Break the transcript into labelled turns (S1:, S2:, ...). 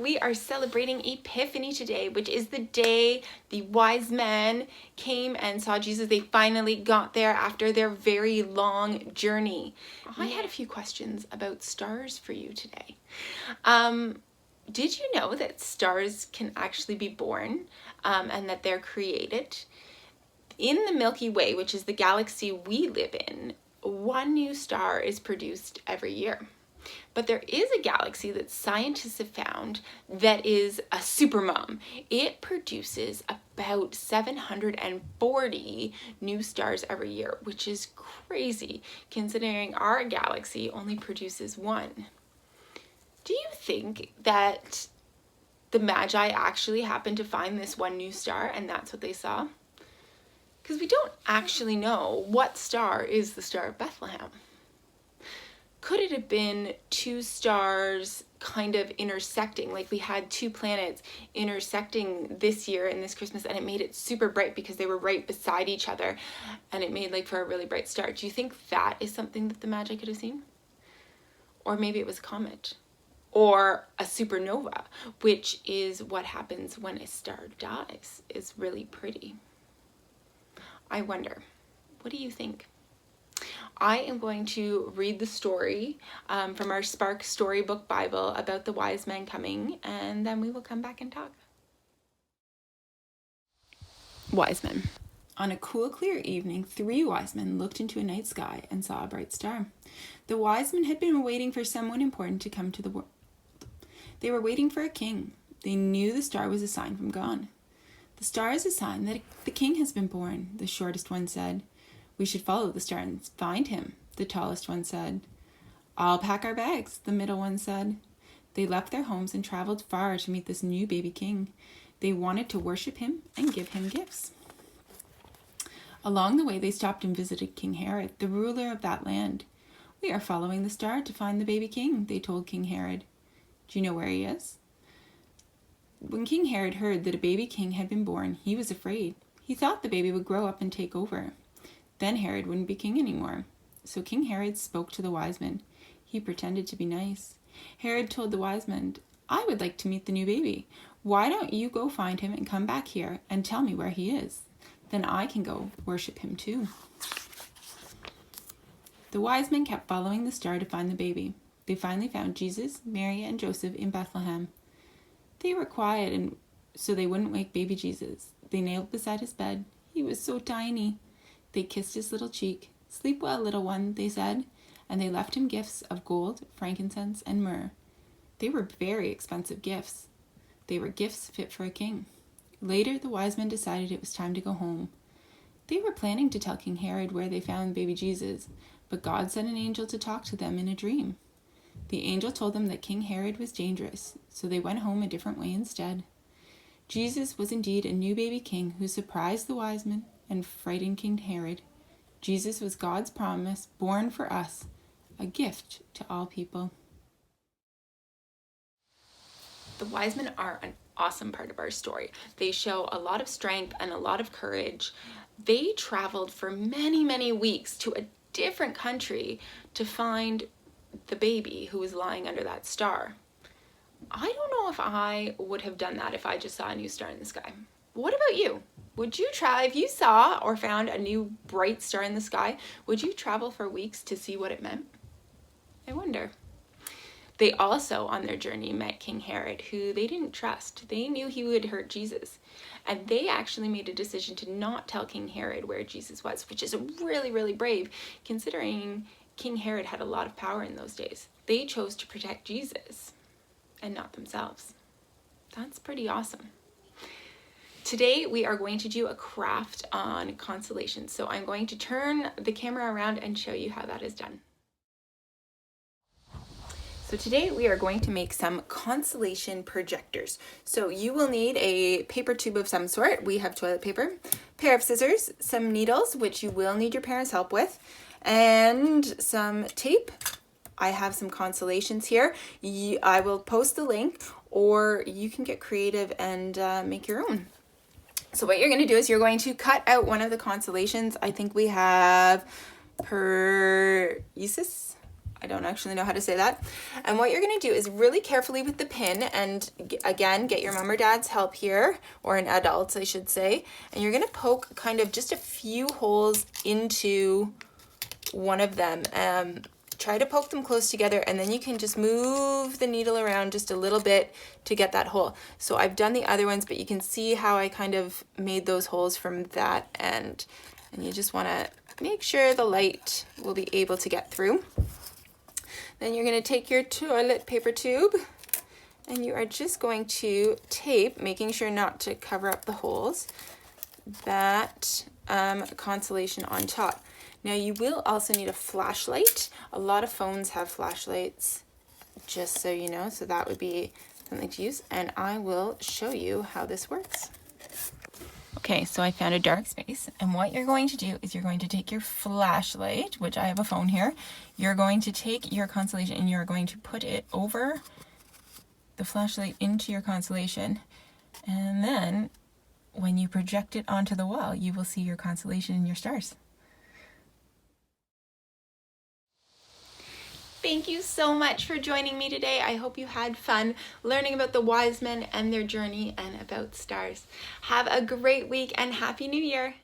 S1: we are celebrating Epiphany today, which is the day the wise men came and saw Jesus. They finally got there after their very long journey. I had a few questions about stars for you today. Did you know that stars can actually be born and that they're created? In the Milky Way, which is the galaxy we live in, one new star is produced every year. But there is a galaxy that scientists have found that is a supermom. It produces about 740 new stars every year, which is crazy considering our galaxy only produces one. Do you think that the Magi actually happened to find this one new star and that's what they saw? Because we don't actually know what star is the Star of Bethlehem. Could it have been two stars kind of intersecting, like we had two planets intersecting this year and this Christmas, and it made it super bright because they were right beside each other, and it made like for a really bright star? Do you think that is something that the Magi could have seen? Or maybe it was a comet or a supernova, which is what happens when a star dies. Is really pretty. I wonder, what do you think? I am going to read the story from our Spark Storybook Bible about the wise men coming, and then we will come back and talk. Wise men. On a cool, clear evening, 3 wise men looked into a night sky and saw a bright star. The wise men had been waiting for someone important to come to the world. They were waiting for a king. They knew the star was a sign from God. The star is a sign that the king has been born, the shortest one said. We should follow the star and find him, the tallest one said. I'll pack our bags, the middle one said. They left their homes and traveled far to meet this new baby king. They wanted to worship him and give him gifts. Along the way, they stopped and visited King Herod, the ruler of that land. We are following the star to find the baby king, they told King Herod. Do you know where he is? When King Herod heard that a baby king had been born, he was afraid. He thought the baby would grow up and take over. Then Herod wouldn't be king anymore. So King Herod spoke to the wise men. He pretended to be nice. Herod told the wise men, I would like to meet the new baby. Why don't you go find him and come back here and tell me where he is? Then I can go worship him too. The wise men kept following the star to find the baby. They finally found Jesus, Mary, and Joseph in Bethlehem. They were quiet and so they wouldn't wake baby Jesus. They knelt beside his bed. He was so tiny. They kissed his little cheek. Sleep well, little one, they said, and they left him gifts of gold, frankincense, and myrrh. They were very expensive gifts. They were gifts fit for a king. Later, the wise men decided it was time to go home. They were planning to tell King Herod where they found baby Jesus, but God sent an angel to talk to them in a dream. The angel told them that King Herod was dangerous, so they went home a different way instead. Jesus was indeed a new baby king who surprised the wise men and frightened King Herod. Jesus was God's promise, born for us, a gift to all people. The wise men are an awesome part of our story. They show a lot of strength and a lot of courage. They traveled for many, many weeks to a different country to find the baby who was lying under that star. I don't know if I would have done that if I just saw a new star in the sky. What about you? Would you try, if you saw or found a new bright star in the sky, would you travel for weeks to see what it meant? I wonder. They also, on their journey, met King Herod, who they didn't trust. They knew he would hurt Jesus. And they actually made a decision to not tell King Herod where Jesus was, which is really, really brave, considering King Herod had a lot of power in those days. They chose to protect Jesus and not themselves. That's pretty awesome. Today we are going to do a craft on constellation. So I'm going to turn the camera around and show you how that is done. So today we are going to make some constellation projectors. So you will need a paper tube of some sort. We have toilet paper, pair of scissors, some needles, which you will need your parents' help with, and some tape. I have some constellations here. I will post the link, or you can get creative and make your own. So what you're going to do is you're going to cut out one of the constellations. I think we have Perseus. I don't actually know how to say that. And what you're going to do is really carefully with the pin, and again, get your mom or dad's help here, or an adult, I should say. And you're going to poke kind of just a few holes into one of them. Try to poke them close together, and then you can just move the needle around just a little bit to get that hole. So I've done the other ones, but you can see how I kind of made those holes from that end. And you just want to make sure the light will be able to get through. Then you're going to take your toilet paper tube, and you are just going to tape, making sure not to cover up the holes, that consolation on top. Now you will also need a flashlight. A lot of phones have flashlights, just so you know, so that would be something to use, and I will show you how this works. Okay, so I found a dark space, and what you're going to do is you're going to take your flashlight, which I have a phone here. You're going to take your consolation and you're going to put it over the flashlight into your consolation, and then when you project it onto the wall, you will see your consolation and your stars. Thank you so much for joining me today. I hope you had fun learning about the wise men and their journey and about stars. Have a great week and Happy New Year.